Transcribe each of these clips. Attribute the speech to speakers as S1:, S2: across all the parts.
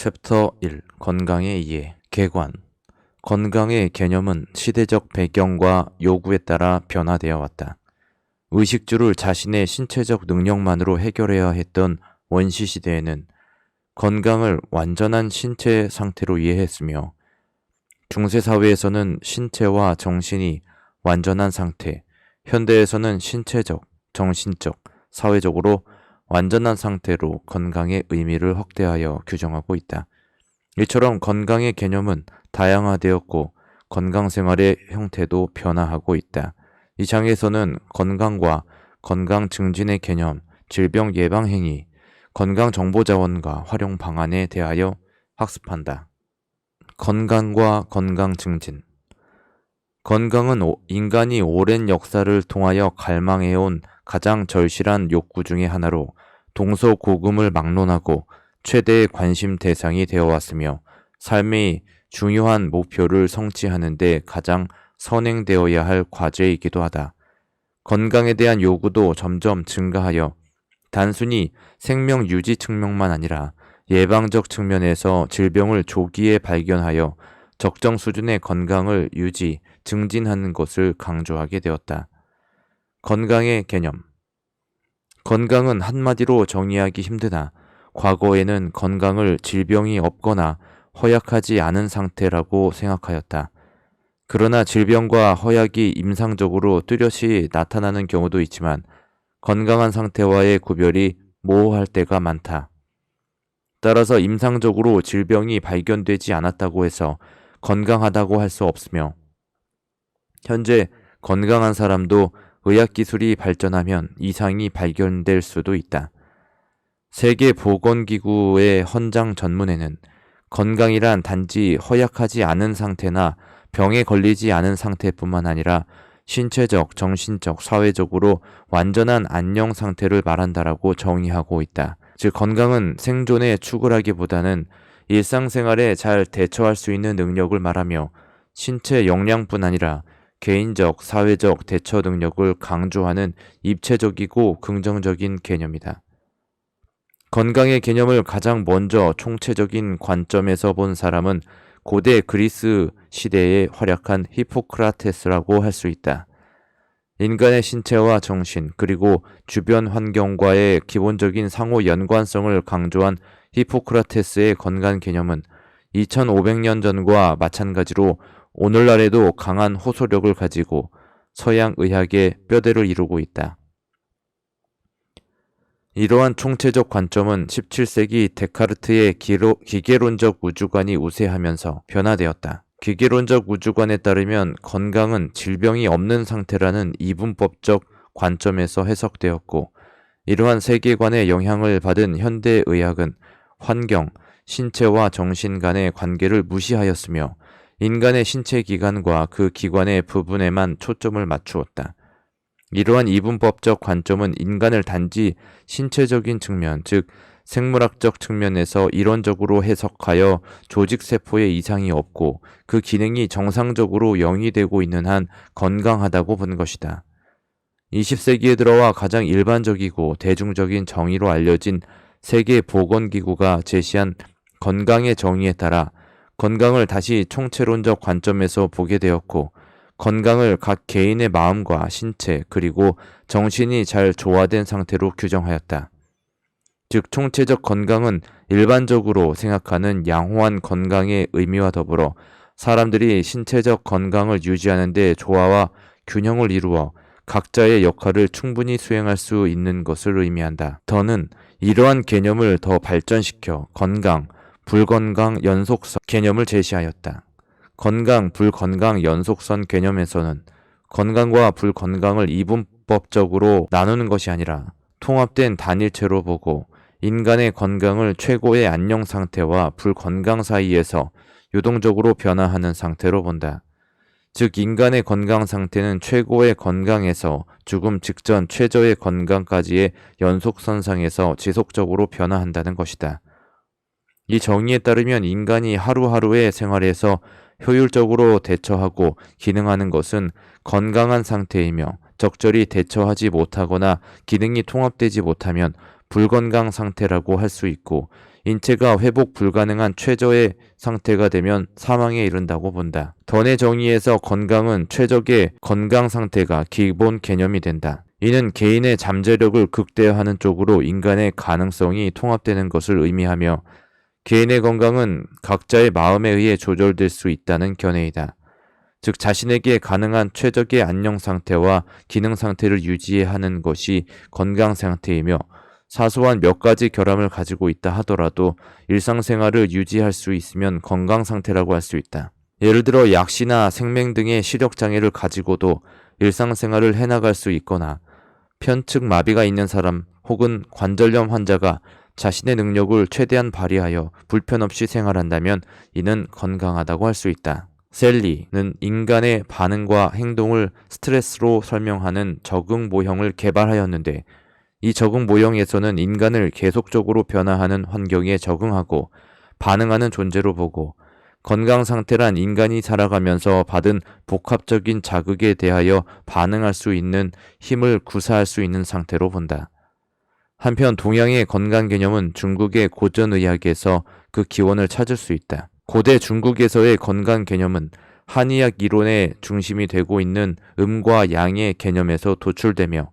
S1: 챕터 1. 건강의 이해. 개관. 건강의 개념은 시대적 배경과 요구에 따라 변화되어 왔다. 의식주를 자신의 신체적 능력만으로 해결해야 했던 원시 시대에는 건강을 완전한 신체 상태로 이해했으며, 중세 사회에서는 신체와 정신이 완전한 상태, 현대에서는 신체적, 정신적, 사회적으로 완전한 상태로 건강의 의미를 확대하여 규정하고 있다. 이처럼 건강의 개념은 다양화되었고 건강 생활의 형태도 변화하고 있다. 이 장에서는 건강과 건강 증진의 개념, 질병 예방 행위, 건강 정보 자원과 활용 방안에 대하여 학습한다. 건강과 건강 증진. 건강은 인간이 오랜 역사를 통하여 갈망해온 가장 절실한 욕구 중의 하나로 동서고금을 막론하고 최대의 관심 대상이 되어왔으며, 삶의 중요한 목표를 성취하는 데 가장 선행되어야 할 과제이기도 하다. 건강에 대한 요구도 점점 증가하여 단순히 생명 유지 측면만 아니라 예방적 측면에서 질병을 조기에 발견하여 적정 수준의 건강을 유지, 증진하는 것을 강조하게 되었다. 건강의 개념. 건강은 한마디로 정의하기 힘드나 과거에는 건강을 질병이 없거나 허약하지 않은 상태라고 생각하였다. 그러나 질병과 허약이 임상적으로 뚜렷이 나타나는 경우도 있지만 건강한 상태와의 구별이 모호할 때가 많다. 따라서 임상적으로 질병이 발견되지 않았다고 해서 건강하다고 할 수 없으며, 현재 건강한 사람도 의학기술이 발전하면 이상이 발견될 수도 있다. 세계보건기구의 헌장 전문에는 건강이란 단지 허약하지 않은 상태나 병에 걸리지 않은 상태뿐만 아니라 신체적, 정신적, 사회적으로 완전한 안녕 상태를 말한다라고 정의하고 있다. 즉, 건강은 생존에 추구하기보다는 일상생활에 잘 대처할 수 있는 능력을 말하며 신체 역량뿐 아니라 개인적, 사회적 대처 능력을 강조하는 입체적이고 긍정적인 개념이다. 건강의 개념을 가장 먼저 총체적인 관점에서 본 사람은 고대 그리스 시대에 활약한 히포크라테스라고 할 수 있다. 인간의 신체와 정신, 그리고 주변 환경과의 기본적인 상호 연관성을 강조한 히포크라테스의 건강 개념은 2500년 전과 마찬가지로 오늘날에도 강한 호소력을 가지고 서양 의학의 뼈대를 이루고 있다. 이러한 총체적 관점은 17세기 데카르트의 기계론적 우주관이 우세하면서 변화되었다. 기계론적 우주관에 따르면 건강은 질병이 없는 상태라는 이분법적 관점에서 해석되었고, 이러한 세계관의 영향을 받은 현대의학은 환경, 신체와 정신 간의 관계를 무시하였으며 인간의 신체 기관과 그 기관의 부분에만 초점을 맞추었다. 이러한 이분법적 관점은 인간을 단지 신체적인 측면, 즉 생물학적 측면에서 이론적으로 해석하여 조직세포에 이상이 없고 그 기능이 정상적으로 영위되고 있는 한 건강하다고 본 것이다. 20세기에 들어와 가장 일반적이고 대중적인 정의로 알려진 세계보건기구가 제시한 건강의 정의에 따라 건강을 다시 총체론적 관점에서 보게 되었고, 건강을 각 개인의 마음과 신체 그리고 정신이 잘 조화된 상태로 규정하였다. 즉, 총체적 건강은 일반적으로 생각하는 양호한 건강의 의미와 더불어 사람들이 신체적 건강을 유지하는 데 조화와 균형을 이루어 각자의 역할을 충분히 수행할 수 있는 것을 의미한다. 더는 이러한 개념을 더 발전시켜 건강, 불건강 연속선 개념을 제시하였다. 건강, 불건강 연속선 개념에서는 건강과 불건강을 이분법적으로 나누는 것이 아니라 통합된 단일체로 보고 인간의 건강을 최고의 안녕 상태와 불건강 사이에서 유동적으로 변화하는 상태로 본다. 즉, 인간의 건강 상태는 최고의 건강에서 죽음 직전 최저의 건강까지의 연속선상에서 지속적으로 변화한다는 것이다. 이 정의에 따르면 인간이 하루하루의 생활에서 효율적으로 대처하고 기능하는 것은 건강한 상태이며, 적절히 대처하지 못하거나 기능이 통합되지 못하면 불건강 상태라고 할 수 있고, 인체가 회복 불가능한 최저의 상태가 되면 사망에 이른다고 본다. 던의 정의에서 건강은 최적의 건강 상태가 기본 개념이 된다. 이는 개인의 잠재력을 극대화하는 쪽으로 인간의 가능성이 통합되는 것을 의미하며 개인의 건강은 각자의 마음에 의해 조절될 수 있다는 견해이다. 즉 자신에게 가능한 최적의 안녕 상태와 기능 상태를 유지해야 하는 것이 건강 상태이며 사소한 몇 가지 결함을 가지고 있다 하더라도 일상생활을 유지할 수 있으면 건강 상태라고 할 수 있다. 예를 들어 약시나 생맹 등의 시력장애를 가지고도 일상생활을 해나갈 수 있거나 편측 마비가 있는 사람 혹은 관절염 환자가 자신의 능력을 최대한 발휘하여 불편 없이 생활한다면 이는 건강하다고 할 수 있다. 셀리는 인간의 반응과 행동을 스트레스로 설명하는 적응 모형을 개발하였는데 이 적응 모형에서는 인간을 계속적으로 변화하는 환경에 적응하고 반응하는 존재로 보고 건강 상태란 인간이 살아가면서 받은 복합적인 자극에 대하여 반응할 수 있는 힘을 구사할 수 있는 상태로 본다. 한편 동양의 건강 개념은 중국의 고전의학에서 그 기원을 찾을 수 있다. 고대 중국에서의 건강 개념은 한의학 이론의 중심이 되고 있는 음과 양의 개념에서 도출되며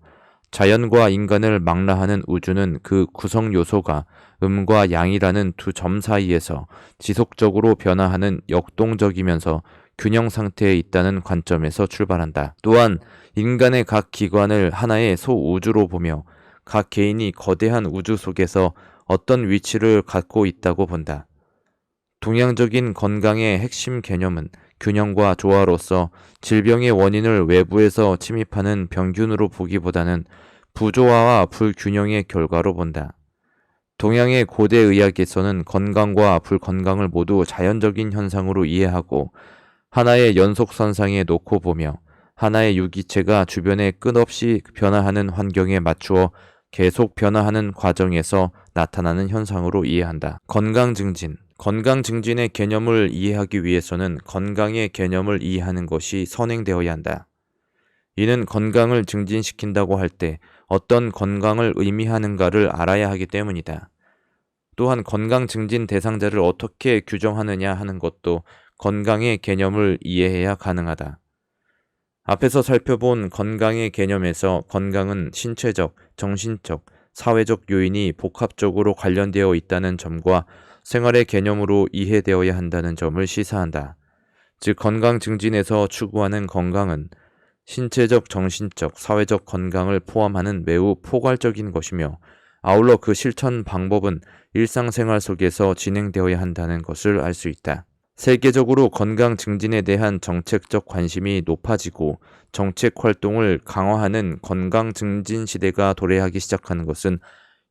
S1: 자연과 인간을 망라하는 우주는 그 구성 요소가 음과 양이라는 두 점 사이에서 지속적으로 변화하는 역동적이면서 균형 상태에 있다는 관점에서 출발한다. 또한 인간의 각 기관을 하나의 소우주로 보며 각 개인이 거대한 우주 속에서 어떤 위치를 갖고 있다고 본다. 동양적인 건강의 핵심 개념은 균형과 조화로서 질병의 원인을 외부에서 침입하는 병균으로 보기보다는 부조화와 불균형의 결과로 본다. 동양의 고대 의학에서는 건강과 불건강을 모두 자연적인 현상으로 이해하고 하나의 연속선상에 놓고 보며 하나의 유기체가 주변에 끝없이 변화하는 환경에 맞추어 계속 변화하는 과정에서 나타나는 현상으로 이해한다. 건강증진의 개념을 이해하기 위해서는 건강의 개념을 이해하는 것이 선행되어야 한다. 이는 건강을 증진시킨다고 할 때 어떤 건강을 의미하는가를 알아야 하기 때문이다. 또한 건강 증진 대상자를 어떻게 규정하느냐 하는 것도 건강의 개념을 이해해야 가능하다. 앞에서 살펴본 건강의 개념에서 건강은 신체적, 정신적, 사회적 요인이 복합적으로 관련되어 있다는 점과 생활의 개념으로 이해되어야 한다는 점을 시사한다. 즉 건강 증진에서 추구하는 건강은 신체적, 정신적, 사회적 건강을 포함하는 매우 포괄적인 것이며 아울러 그 실천 방법은 일상생활 속에서 진행되어야 한다는 것을 알 수 있다. 세계적으로 건강 증진에 대한 정책적 관심이 높아지고 정책 활동을 강화하는 건강 증진 시대가 도래하기 시작하는 것은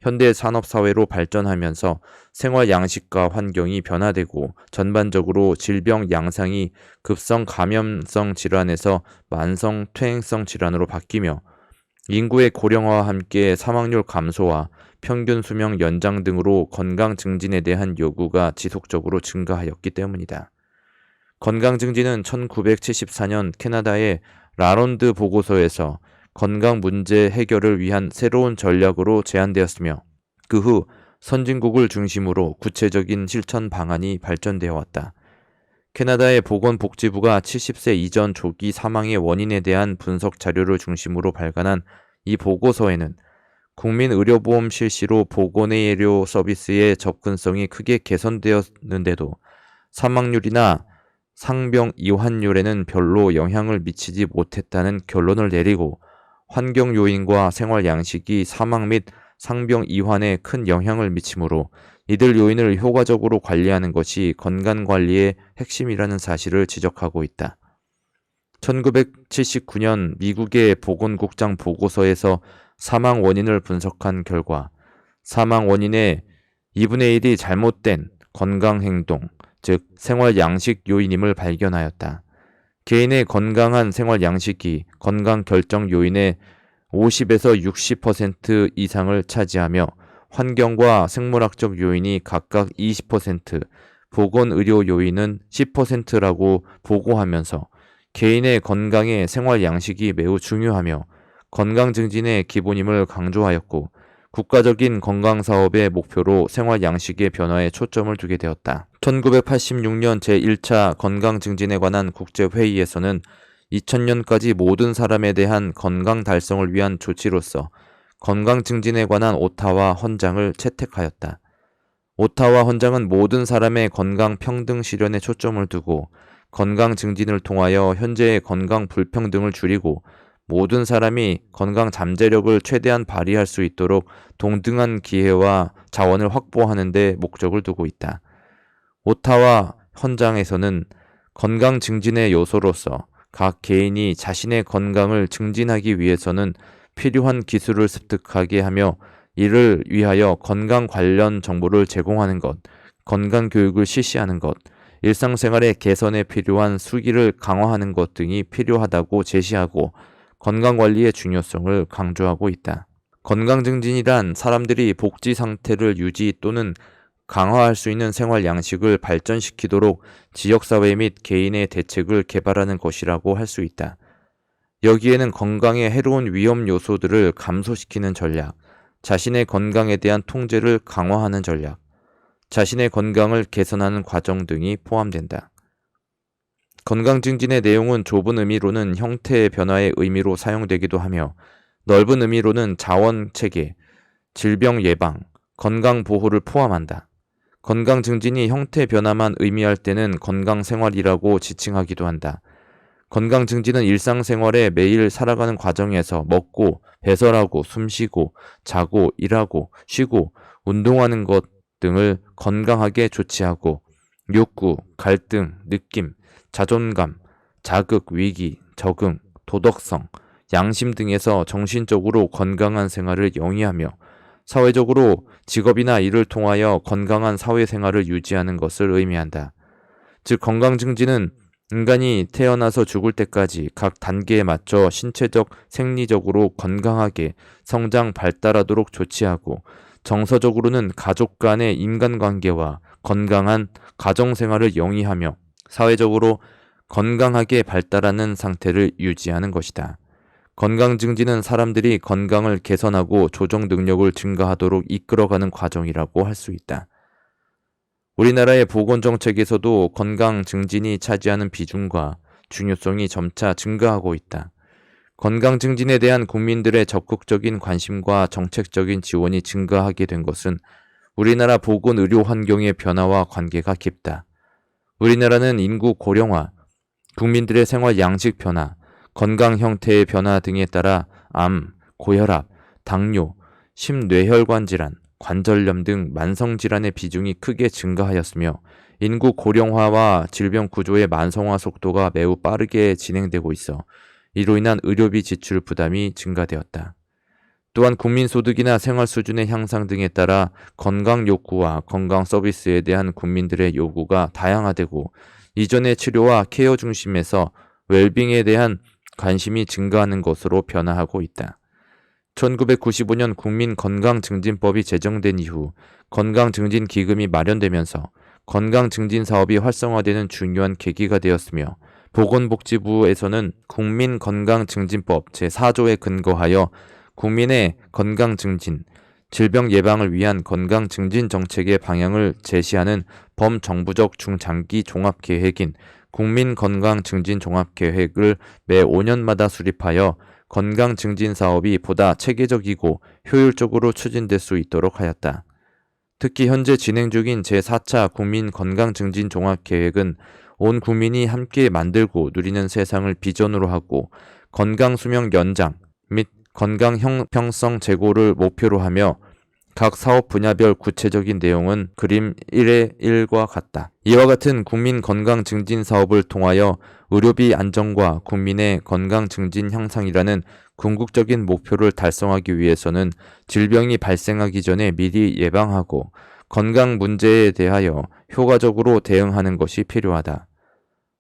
S1: 현대 산업사회로 발전하면서 생활 양식과 환경이 변화되고 전반적으로 질병 양상이 급성 감염성 질환에서 만성 퇴행성 질환으로 바뀌며 인구의 고령화와 함께 사망률 감소와 평균 수명 연장 등으로 건강 증진에 대한 요구가 지속적으로 증가하였기 때문이다. 건강 증진은 1974년 캐나다의 라론드 보고서에서 건강 문제 해결을 위한 새로운 전략으로 제안되었으며 그 후 선진국을 중심으로 구체적인 실천 방안이 발전되어 왔다. 캐나다의 보건복지부가 70세 이전 조기 사망의 원인에 대한 분석 자료를 중심으로 발간한 이 보고서에는 국민의료보험 실시로 보건의료 서비스의 접근성이 크게 개선되었는데도 사망률이나 상병 이환율에는 별로 영향을 미치지 못했다는 결론을 내리고 환경 요인과 생활 양식이 사망 및 상병 이환에 큰 영향을 미치므로 이들 요인을 효과적으로 관리하는 것이 건강관리의 핵심이라는 사실을 지적하고 있다. 1979년 미국의 보건국장 보고서에서 사망 원인을 분석한 결과 사망 원인의 2분의 1이 잘못된 건강행동, 즉 생활 양식 요인임을 발견하였다. 개인의 건강한 생활 양식이 건강 결정 요인의 50에서 60% 이상을 차지하며 환경과 생물학적 요인이 각각 20%, 보건의료 요인은 10%라고 보고하면서 개인의 건강의 생활 양식이 매우 중요하며 건강 증진의 기본임을 강조하였고 국가적인 건강사업의 목표로 생활 양식의 변화에 초점을 두게 되었다. 1986년 제1차 건강증진에 관한 국제회의에서는 2000년까지 모든 사람에 대한 건강 달성을 위한 조치로서 건강증진에 관한 오타와 헌장을 채택하였다. 오타와 헌장은 모든 사람의 건강 평등 실현에 초점을 두고 건강 증진을 통하여 현재의 건강 불평등을 줄이고 모든 사람이 건강 잠재력을 최대한 발휘할 수 있도록 동등한 기회와 자원을 확보하는 데 목적을 두고 있다. 오타와 헌장에서는 건강 증진의 요소로서 각 개인이 자신의 건강을 증진하기 위해서는 필요한 기술을 습득하게 하며 이를 위하여 건강 관련 정보를 제공하는 것, 건강 교육을 실시하는 것, 일상생활의 개선에 필요한 수기를 강화하는 것 등이 필요하다고 제시하고 건강관리의 중요성을 강조하고 있다. 건강증진이란 사람들이 복지 상태를 유지 또는 강화할 수 있는 생활 양식을 발전시키도록 지역사회 및 개인의 대책을 개발하는 것이라고 할 수 있다. 여기에는 건강에 해로운 위험 요소들을 감소시키는 전략, 자신의 건강에 대한 통제를 강화하는 전략, 자신의 건강을 개선하는 과정 등이 포함된다. 건강증진의 내용은 좁은 의미로는 형태의 변화의 의미로 사용되기도 하며 넓은 의미로는 자원체계, 질병 예방, 건강보호를 포함한다. 건강증진이 형태 변화만 의미할 때는 건강생활이라고 지칭하기도 한다. 건강증진은 일상생활에 매일 살아가는 과정에서 먹고, 배설하고, 숨쉬고, 자고, 일하고, 쉬고, 운동하는 것 등을 건강하게 조치하고 욕구, 갈등, 느낌, 자존감, 자극, 위기, 적응, 도덕성, 양심 등에서 정신적으로 건강한 생활을 영위하며 사회적으로 직업이나 일을 통하여 건강한 사회생활을 유지하는 것을 의미한다. 즉 건강증진은 인간이 태어나서 죽을 때까지 각 단계에 맞춰 신체적, 생리적으로 건강하게 성장 발달하도록 조치하고 정서적으로는 가족 간의 인간관계와 건강한 가정생활을 영위하며 사회적으로 건강하게 발달하는 상태를 유지하는 것이다. 건강증진은 사람들이 건강을 개선하고 조정 능력을 증가하도록 이끌어가는 과정이라고 할 수 있다. 우리나라의 보건정책에서도 건강증진이 차지하는 비중과 중요성이 점차 증가하고 있다. 건강증진에 대한 국민들의 적극적인 관심과 정책적인 지원이 증가하게 된 것은 우리나라 보건의료 환경의 변화와 관계가 깊다. 우리나라는 인구 고령화, 국민들의 생활 양식 변화, 건강 형태의 변화 등에 따라 암, 고혈압, 당뇨, 심뇌혈관 질환, 관절염 등 만성질환의 비중이 크게 증가하였으며 인구 고령화와 질병 구조의 만성화 속도가 매우 빠르게 진행되고 있어 이로 인한 의료비 지출 부담이 증가되었다. 또한 국민 소득이나 생활 수준의 향상 등에 따라 건강 욕구와 건강 서비스에 대한 국민들의 요구가 다양화되고 이전의 치료와 케어 중심에서 웰빙에 대한 관심이 증가하는 것으로 변화하고 있다. 1995년 국민건강증진법이 제정된 이후 건강증진기금이 마련되면서 건강증진 사업이 활성화되는 중요한 계기가 되었으며 보건복지부에서는 국민건강증진법 제4조에 근거하여 국민의 건강증진, 질병 예방을 위한 건강증진 정책의 방향을 제시하는 범정부적 중장기 종합계획인 국민건강증진종합계획을 매 5년마다 수립하여 건강증진 사업이 보다 체계적이고 효율적으로 추진될 수 있도록 하였다. 특히 현재 진행 중인 제4차 국민건강증진종합계획은 온 국민이 함께 만들고 누리는 세상을 비전으로 하고 건강수명 연장 및 건강 형평성 제고를 목표로 하며 각 사업 분야별 구체적인 내용은 그림 1의 1과 같다. 이와 같은 국민 건강 증진 사업을 통하여 의료비 안정과 국민의 건강 증진 향상이라는 궁극적인 목표를 달성하기 위해서는 질병이 발생하기 전에 미리 예방하고 건강 문제에 대하여 효과적으로 대응하는 것이 필요하다.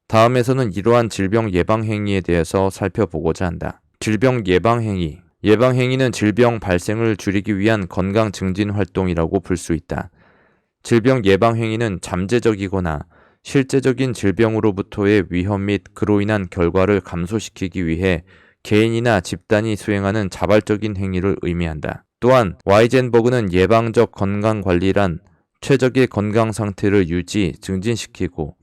S1: 다음에서는 이러한 질병 예방 행위에 대해서 살펴보고자 한다. 질병 예방 행위. 예방 행위는 질병 발생을 줄이기 위한 건강 증진 활동이라고 볼 수 있다. 질병 예방 행위는 잠재적이거나 실제적인 질병으로부터의 위험 및 그로 인한 결과를 감소시키기 위해 개인이나 집단이 수행하는 자발적인 행위를 의미한다. 또한 와이젠버그는 예방적 건강관리란 최적의 건강 상태를 유지, 증진시키고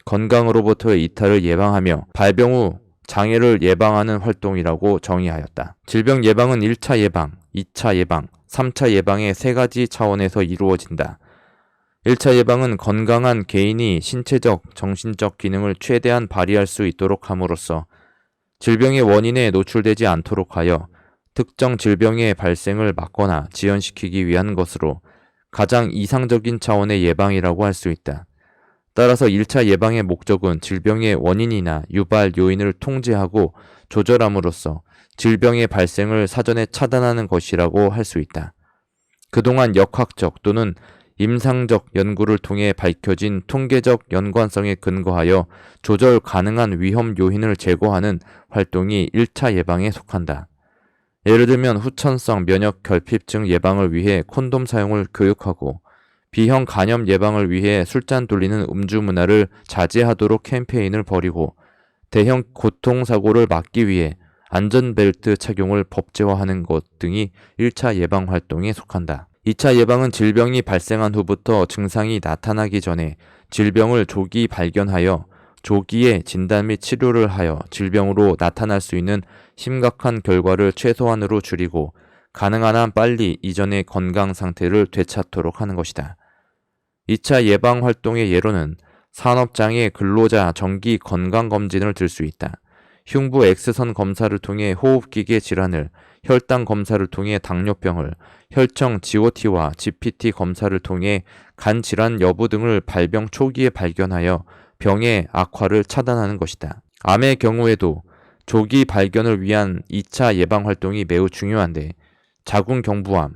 S1: 건강으로부터의 이탈을 예방하며 발병 후 장애를 예방하는 활동이라고 정의하였다. 질병 예방은 1차 예방, 2차 예방, 3차 예방의 세 가지 차원에서 이루어진다. 1차 예방은 건강한 개인이 신체적, 정신적 기능을 최대한 발휘할 수 있도록 함으로써 질병의 원인에 노출되지 않도록 하여 특정 질병의 발생을 막거나 지연시키기 위한 것으로 가장 이상적인 차원의 예방이라고 할 수 있다. 따라서 1차 예방의 목적은 질병의 원인이나 유발 요인을 통제하고 조절함으로써 질병의 발생을 사전에 차단하는 것이라고 할 수 있다. 그동안 역학적 또는 임상적 연구를 통해 밝혀진 통계적 연관성에 근거하여 조절 가능한 위험 요인을 제거하는 활동이 1차 예방에 속한다. 예를 들면 후천성 면역 결핍증 예방을 위해 콘돔 사용을 교육하고 B형 간염 예방을 위해 술잔 돌리는 음주 문화를 자제하도록 캠페인을 벌이고 대형 교통사고를 막기 위해 안전벨트 착용을 법제화하는 것 등이 1차 예방 활동에 속한다. 2차 예방은 질병이 발생한 후부터 증상이 나타나기 전에 질병을 조기 발견하여 조기에 진단 및 치료를 하여 질병으로 나타날 수 있는 심각한 결과를 최소한으로 줄이고 가능한 한 빨리 이전의 건강 상태를 되찾도록 하는 것이다. 2차 예방 활동의 예로는 산업장애 근로자 정기 건강검진을 들 수 있다. 흉부 X선 검사를 통해 호흡기계 질환을, 혈당 검사를 통해 당뇨병을, 혈청 GOT와 GPT 검사를 통해 간 질환 여부 등을 발병 초기에 발견하여 병의 악화를 차단하는 것이다. 암의 경우에도 조기 발견을 위한 2차 예방 활동이 매우 중요한데 자궁경부암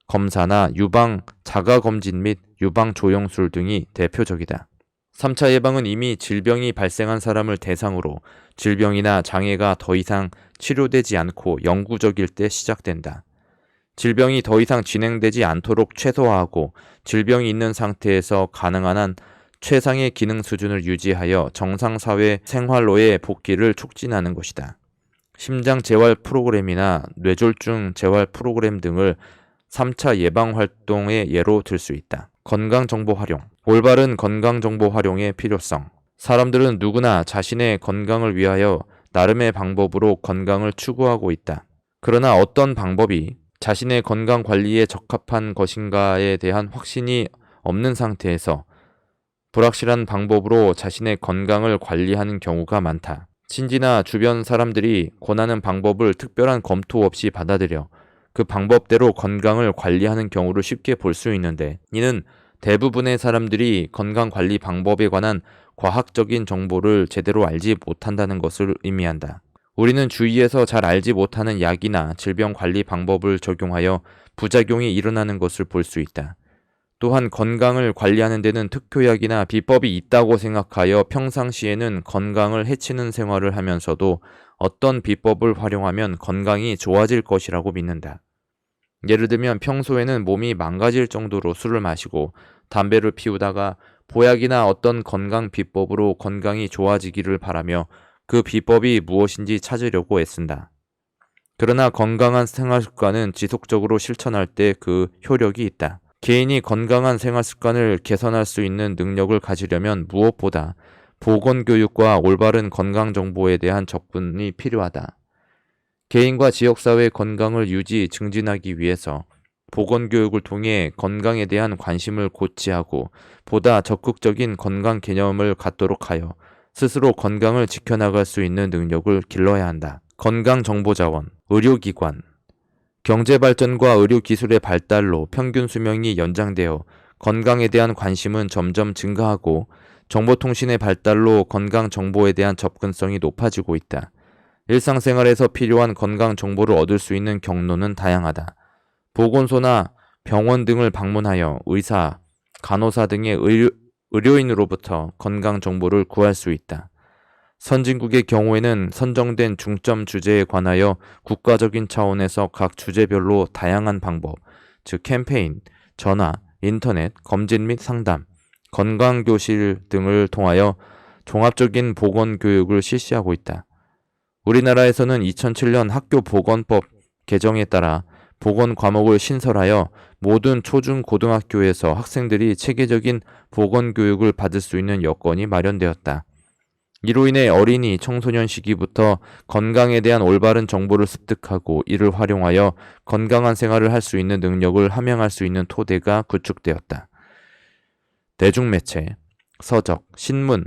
S1: 검사나 유방 자가검진 및 유방 조영술 등이 대표적이다. 3차 예방은 이미 질병이 발생한 사람을 대상으로 질병이나 장애가 더 이상 치료되지 않고 영구적일 때 시작된다. 질병이 더 이상 진행되지 않도록 최소화하고 질병이 있는 상태에서 가능한 한 최상의 기능 수준을 유지하여 정상사회 생활로의 복귀를 촉진하는 것이다. 심장 재활 프로그램이나 뇌졸중 재활 프로그램 등을 3차 예방 활동의 예로 들 수 있다. 건강정보 활용. 올바른 건강정보 활용의 필요성. 사람들은 누구나 자신의 건강을 위하여 나름의 방법으로 건강을 추구하고 있다. 그러나 어떤 방법이 자신의 건강 관리에 적합한 것인가에 대한 확신이 없는 상태에서 불확실한 방법으로 자신의 건강을 관리하는 경우가 많다. 친지나 주변 사람들이 권하는 방법을 특별한 검토 없이 받아들여 그 방법대로 건강을 관리하는 경우를 쉽게 볼 수 있는데 이는 대부분의 사람들이 건강관리 방법에 관한 과학적인 정보를 제대로 알지 못한다는 것을 의미한다. 우리는 주위에서 잘 알지 못하는 약이나 질병 관리 방법을 적용하여 부작용이 일어나는 것을 볼 수 있다. 또한 건강을 관리하는 데는 특효약이나 비법이 있다고 생각하여 평상시에는 건강을 해치는 생활을 하면서도 어떤 비법을 활용하면 건강이 좋아질 것이라고 믿는다. 예를 들면 평소에는 몸이 망가질 정도로 술을 마시고 담배를 피우다가 보약이나 어떤 건강 비법으로 건강이 좋아지기를 바라며 그 비법이 무엇인지 찾으려고 애쓴다. 그러나 건강한 생활 습관은 지속적으로 실천할 때 그 효력이 있다. 개인이 건강한 생활 습관을 개선할 수 있는 능력을 가지려면 무엇보다 보건교육과 올바른 건강 정보에 대한 접근이 필요하다. 개인과 지역사회의 건강을 유지, 증진하기 위해서 보건교육을 통해 건강에 대한 관심을 고취하고 보다 적극적인 건강 개념을 갖도록 하여 스스로 건강을 지켜나갈 수 있는 능력을 길러야 한다. 건강정보자원, 의료기관, 경제발전과 의료기술의 발달로 평균 수명이 연장되어 건강에 대한 관심은 점점 증가하고 정보통신의 발달로 건강정보에 대한 접근성이 높아지고 있다. 일상생활에서 필요한 건강정보를 얻을 수 있는 경로는 다양하다. 보건소나 병원 등을 방문하여 의사, 간호사 등의 의료인으로부터 건강정보를 구할 수 있다. 선진국의 경우에는 선정된 중점 주제에 관하여 국가적인 차원에서 각 주제별로 다양한 방법, 즉 캠페인, 전화, 인터넷, 검진 및 상담, 건강교실 등을 통하여 종합적인 보건교육을 실시하고 있다. 우리나라에서는 2007년 학교보건법 개정에 따라 보건 과목을 신설하여 모든 초중 고등학교에서 학생들이 체계적인 보건 교육을 받을 수 있는 여건이 마련되었다. 이로 인해 어린이, 청소년 시기부터 건강에 대한 올바른 정보를 습득하고 이를 활용하여 건강한 생활을 할 수 있는 능력을 함양할 수 있는 토대가 구축되었다. 대중매체, 서적, 신문,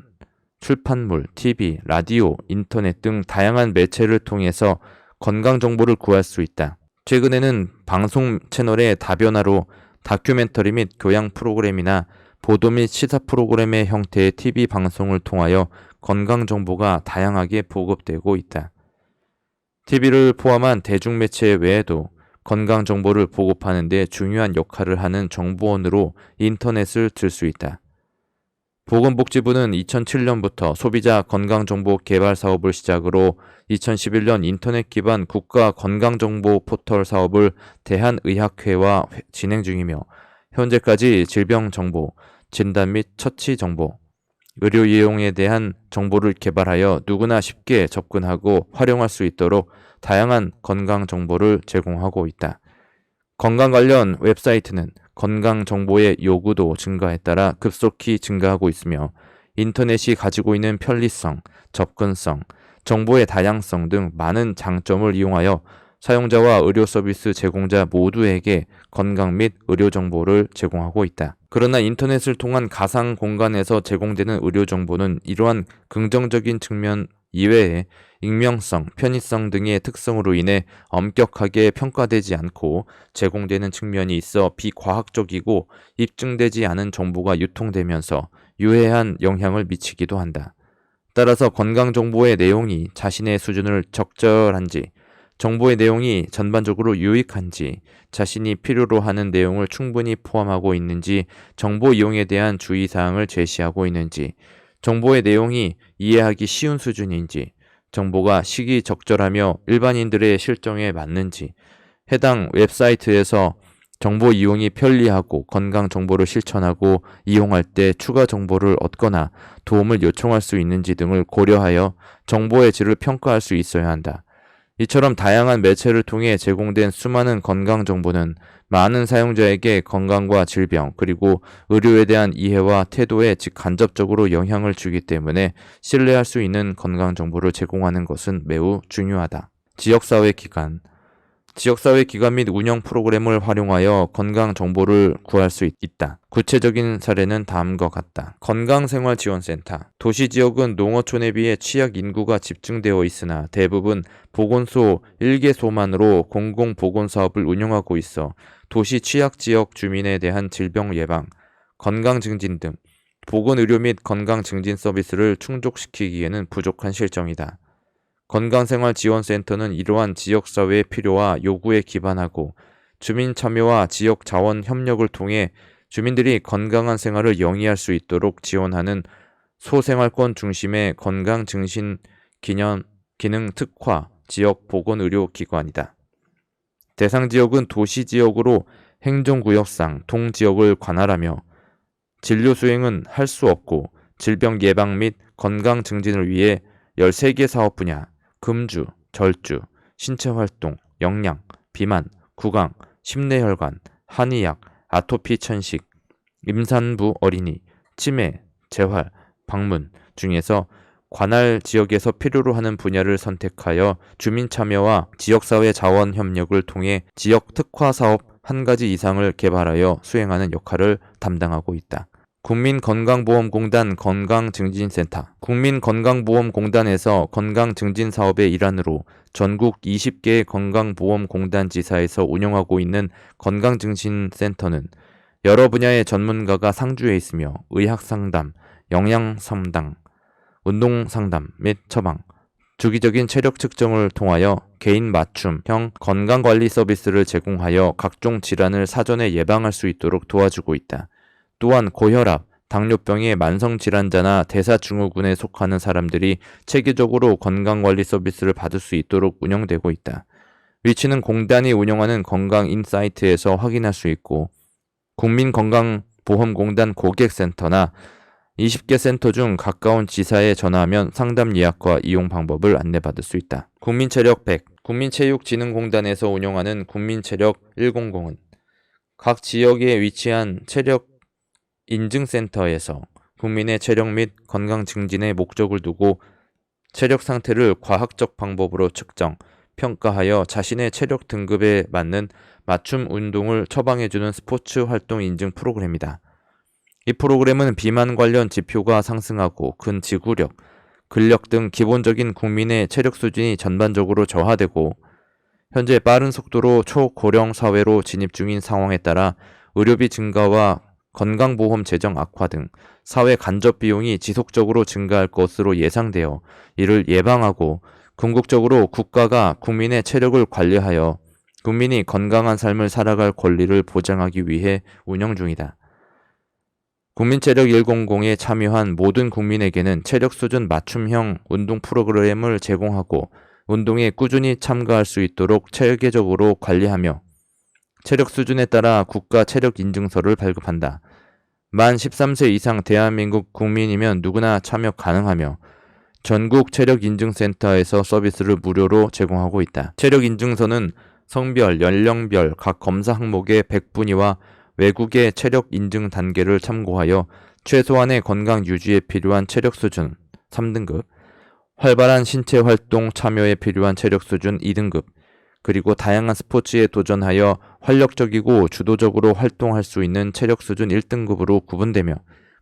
S1: 출판물, TV, 라디오, 인터넷 등 다양한 매체를 통해서 건강 정보를 구할 수 있다. 최근에는 방송 채널의 다변화로 다큐멘터리 및 교양 프로그램이나 보도 및 시사 프로그램의 형태의 TV 방송을 통하여 건강 정보가 다양하게 보급되고 있다. TV를 포함한 대중매체 외에도 건강 정보를 보급하는 데 중요한 역할을 하는 정보원으로 인터넷을 들 수 있다. 보건복지부는 2007년부터 소비자 건강정보 개발 사업을 시작으로 2011년 인터넷 기반 국가 건강정보 포털 사업을 대한의학회와 진행 중이며 현재까지 질병정보, 진단 및 처치 정보, 의료 이용에 대한 정보를 개발하여 누구나 쉽게 접근하고 활용할 수 있도록 다양한 건강 정보를 제공하고 있다. 건강 관련 웹사이트는 건강 정보의 요구도 증가에 따라 급속히 증가하고 있으며 인터넷이 가지고 있는 편리성, 접근성, 정보의 다양성 등 많은 장점을 이용하여 사용자와 의료 서비스 제공자 모두에게 건강 및 의료 정보를 제공하고 있다. 그러나 인터넷을 통한 가상 공간에서 제공되는 의료 정보는 이러한 긍정적인 측면 이외에 익명성, 편의성 등의 특성으로 인해 엄격하게 평가되지 않고 제공되는 측면이 있어 비과학적이고 입증되지 않은 정보가 유통되면서 유해한 영향을 미치기도 한다. 따라서 건강정보의 내용이 자신의 수준을 적절한지, 정보의 내용이 전반적으로 유익한지, 자신이 필요로 하는 내용을 충분히 포함하고 있는지, 정보 이용에 대한 주의사항을 제시하고 있는지, 정보의 내용이 이해하기 쉬운 수준인지, 정보가 시기적절하며 일반인들의 실정에 맞는지, 해당 웹사이트에서 정보 이용이 편리하고 건강 정보를 실천하고 이용할 때 추가 정보를 얻거나 도움을 요청할 수 있는지 등을 고려하여 정보의 질을 평가할 수 있어야 한다. 이처럼 다양한 매체를 통해 제공된 수많은 건강 정보는 많은 사용자에게 건강과 질병 그리고 의료에 대한 이해와 태도에 직간접적으로 영향을 주기 때문에 신뢰할 수 있는 건강 정보를 제공하는 것은 매우 중요하다. 지역사회 기관 지역사회 기관 및 운영 프로그램을 활용하여 건강 정보를 구할 수 있다. 구체적인 사례는 다음과 같다. 건강생활지원센터. 도시지역은 농어촌에 비해 취약 인구가 집중되어 있으나 대부분 보건소 1개소만으로 공공보건사업을 운영하고 있어 도시 취약지역 주민에 대한 질병 예방, 건강증진 등 보건의료 및 건강증진 서비스를 충족시키기에는 부족한 실정이다. 건강생활지원센터는 이러한 지역사회의 필요와 요구에 기반하고 주민 참여와 지역 자원 협력을 통해 주민들이 건강한 생활을 영위할 수 있도록 지원하는 소생활권 중심의 건강증진 기능 특화 지역 보건의료기관이다. 대상지역은 도시지역으로 행정구역상 동지역을 관할하며 진료 수행은 할 수 없고 질병 예방 및 건강 증진을 위해 13개 사업 분야, 금주, 절주, 신체활동, 영양, 비만, 구강, 심내혈관, 한의학, 아토피 천식, 임산부 어린이, 치매, 재활, 방문 중에서 관할 지역에서 필요로 하는 분야를 선택하여 주민 참여와 지역사회 자원 협력을 통해 지역 특화 사업 한 가지 이상을 개발하여 수행하는 역할을 담당하고 있다. 국민건강보험공단 건강증진센터. 국민건강보험공단에서 건강증진 사업의 일환으로 전국 20개의 건강보험공단 지사에서 운영하고 있는 건강증진센터는 여러 분야의 전문가가 상주해 있으며 의학상담, 영양상담, 운동상담 및 처방, 주기적인 체력 측정을 통하여 개인 맞춤형 건강관리 서비스를 제공하여 각종 질환을 사전에 예방할 수 있도록 도와주고 있다. 또한 고혈압, 당뇨병의 만성질환자나 대사증후군에 속하는 사람들이 체계적으로 건강관리 서비스를 받을 수 있도록 운영되고 있다. 위치는 공단이 운영하는 건강인사이트에서 확인할 수 있고 국민건강보험공단 고객센터나 20개 센터 중 가까운 지사에 전화하면 상담 예약과 이용 방법을 안내받을 수 있다. 국민체력 100. 국민체육진흥공단에서 운영하는 국민체력 100은 각 지역에 위치한 체력 인증센터에서 국민의 체력 및 건강 증진의 목적을 두고 체력 상태를 과학적 방법으로 측정, 평가하여 자신의 체력 등급에 맞는 맞춤 운동을 처방해주는 스포츠 활동 인증 프로그램이다. 이 프로그램은 비만 관련 지표가 상승하고 근지구력, 근력 등 기본적인 국민의 체력 수준이 전반적으로 저하되고 현재 빠른 속도로 초고령 사회로 진입 중인 상황에 따라 의료비 증가와 건강보험 재정 악화 등 사회 간접 비용이 지속적으로 증가할 것으로 예상되어 이를 예방하고 궁극적으로 국가가 국민의 체력을 관리하여 국민이 건강한 삶을 살아갈 권리를 보장하기 위해 운영 중이다. 국민체력 100에 참여한 모든 국민에게는 체력 수준 맞춤형 운동 프로그램을 제공하고 운동에 꾸준히 참가할 수 있도록 체계적으로 관리하며 체력 수준에 따라 국가 체력 인증서를 발급한다. 만 13세 이상 대한민국 국민이면 누구나 참여 가능하며 전국 체력인증센터에서 서비스를 무료로 제공하고 있다. 체력인증서는 성별, 연령별 각 검사 항목의 100분위와 외국의 체력 인증 단계를 참고하여 최소한의 건강 유지에 필요한 체력 수준 3등급, 활발한 신체 활동 참여에 필요한 체력 수준 2등급, 그리고 다양한 스포츠에 도전하여 활력적이고 주도적으로 활동할 수 있는 체력 수준 1등급으로 구분되며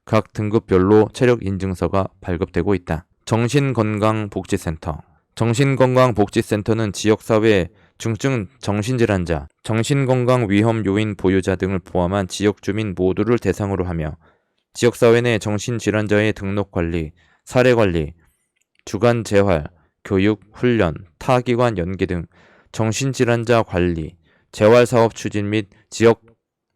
S1: 각 등급별로 체력 인증서가 발급되고 있다. 정신건강복지센터. 정신건강복지센터는 지역사회 중증 정신질환자, 정신건강 위험 요인 보유자 등을 포함한 지역주민 모두를 대상으로 하며 지역사회 내 정신질환자의 등록관리, 사례관리, 주간 재활, 교육, 훈련, 타기관 연계 등 정신질환자 관리, 재활사업 추진 및 지역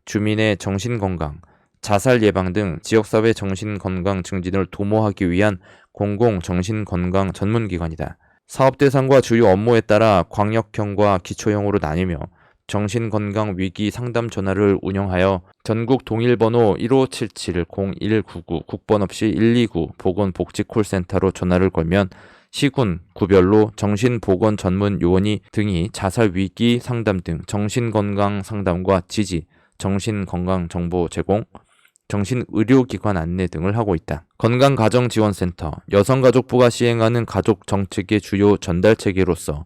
S1: 주민의 정신건강, 자살 예방 등 지역사회 정신건강 증진을 도모하기 위한 공공정신건강 전문기관이다. 사업 대상과 주요 업무에 따라 광역형과 기초형으로 나뉘며 정신건강 위기 상담 전화를 운영하여 전국 동일번호 1577-0199 국번 없이 129 보건복지콜센터로 전화를 걸면 시군, 구별로 정신보건 전문 요원이 등이 자살 위기 상담 등 정신건강 상담과 지지, 정신건강 정보 제공, 정신의료기관 안내 등을 하고 있다. 건강가정지원센터. 여성가족부가 시행하는 가족정책의 주요 전달체계로서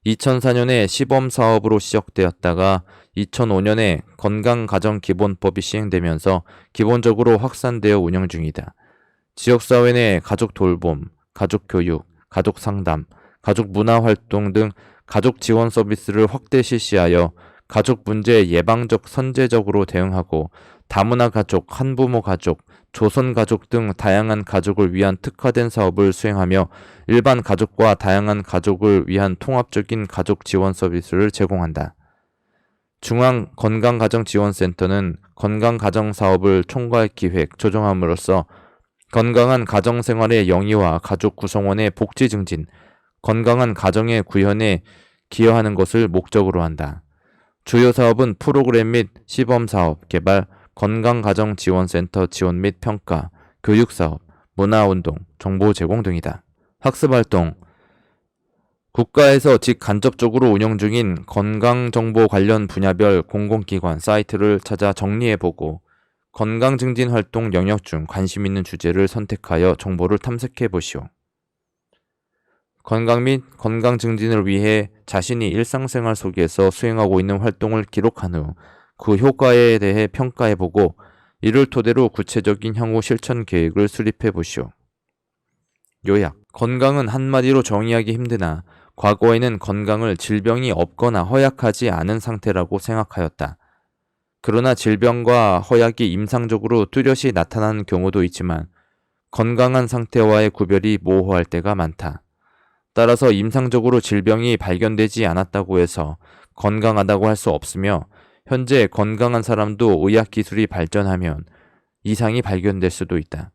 S1: 2004년에 시범사업으로 시작되었다가 2005년에 건강가정기본법이 시행되면서 기본적으로 확산되어 운영 중이다. 지역사회 내 가족 돌봄, 가족교육, 가족상담, 가족문화활동 등 가족지원 서비스를 확대 실시하여 가족 문제에 예방적 선제적으로 대응하고 다문화 가족, 한부모 가족, 조선 가족 등 다양한 가족을 위한 특화된 사업을 수행하며 일반 가족과 다양한 가족을 위한 통합적인 가족 지원 서비스를 제공한다. 중앙건강가정지원센터는 건강가정 사업을 총괄 기획, 조정함으로써 건강한 가정생활의 영위와 가족 구성원의 복지 증진, 건강한 가정의 구현에 기여하는 것을 목적으로 한다. 주요 사업은 프로그램 및 시범사업 개발, 건강가정지원센터 지원 및 평가, 교육사업, 문화운동, 정보 제공 등이다. 학습활동. 국가에서 직간접적으로 운영 중인 건강정보 관련 분야별 공공기관 사이트를 찾아 정리해보고 건강증진 활동 영역 중 관심 있는 주제를 선택하여 정보를 탐색해 보시오. 건강 및 건강 증진을 위해 자신이 일상생활 속에서 수행하고 있는 활동을 기록한 후 그 효과에 대해 평가해보고 이를 토대로 구체적인 향후 실천 계획을 수립해 보시오. 요약. 건강은 한마디로 정의하기 힘드나 과거에는 건강을 질병이 없거나 허약하지 않은 상태라고 생각하였다. 그러나 질병과 허약이 임상적으로 뚜렷이 나타나는 경우도 있지만 건강한 상태와의 구별이 모호할 때가 많다. 따라서 임상적으로 질병이 발견되지 않았다고 해서 건강하다고 할 수 없으며 현재 건강한 사람도 의학기술이 발전하면 이상이 발견될 수도 있다.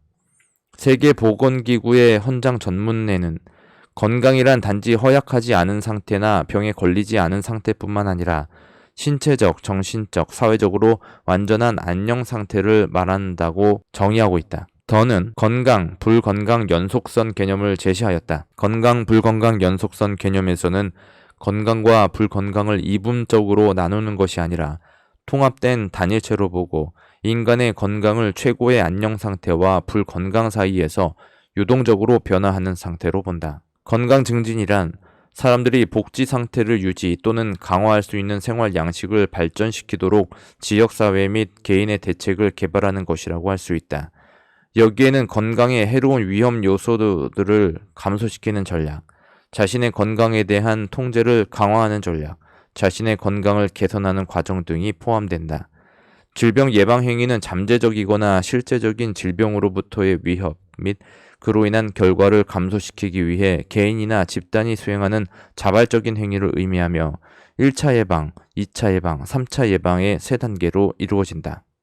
S1: 세계보건기구의 헌장 전문에는 건강이란 단지 허약하지 않은 상태나 병에 걸리지 않은 상태뿐만 아니라 신체적, 정신적, 사회적으로 완전한 안녕 상태를 말한다고 정의하고 있다. 더는 건강, 불건강 연속선 개념을 제시하였다. 건강, 불건강 연속선 개념에서는 건강과 불건강을 이분적으로 나누는 것이 아니라 통합된 단일체로 보고 인간의 건강을 최고의 안녕 상태와 불건강 사이에서 유동적으로 변화하는 상태로 본다. 건강 증진이란 사람들이 복지 상태를 유지 또는 강화할 수 있는 생활 양식을 발전시키도록 지역사회 및 개인의 대책을 개발하는 것이라고 할 수 있다. 여기에는 건강에 해로운 위험 요소들을 감소시키는 전략, 자신의 건강에 대한 통제를 강화하는 전략, 자신의 건강을 개선하는 과정 등이 포함된다. 질병 예방 행위는 잠재적이거나 실제적인 질병으로부터의 위협 및 그로 인한 결과를 감소시키기 위해 개인이나 집단이 수행하는 자발적인 행위를 의미하며 1차 예방, 2차 예방, 3차 예방의 세 단계로 이루어진다.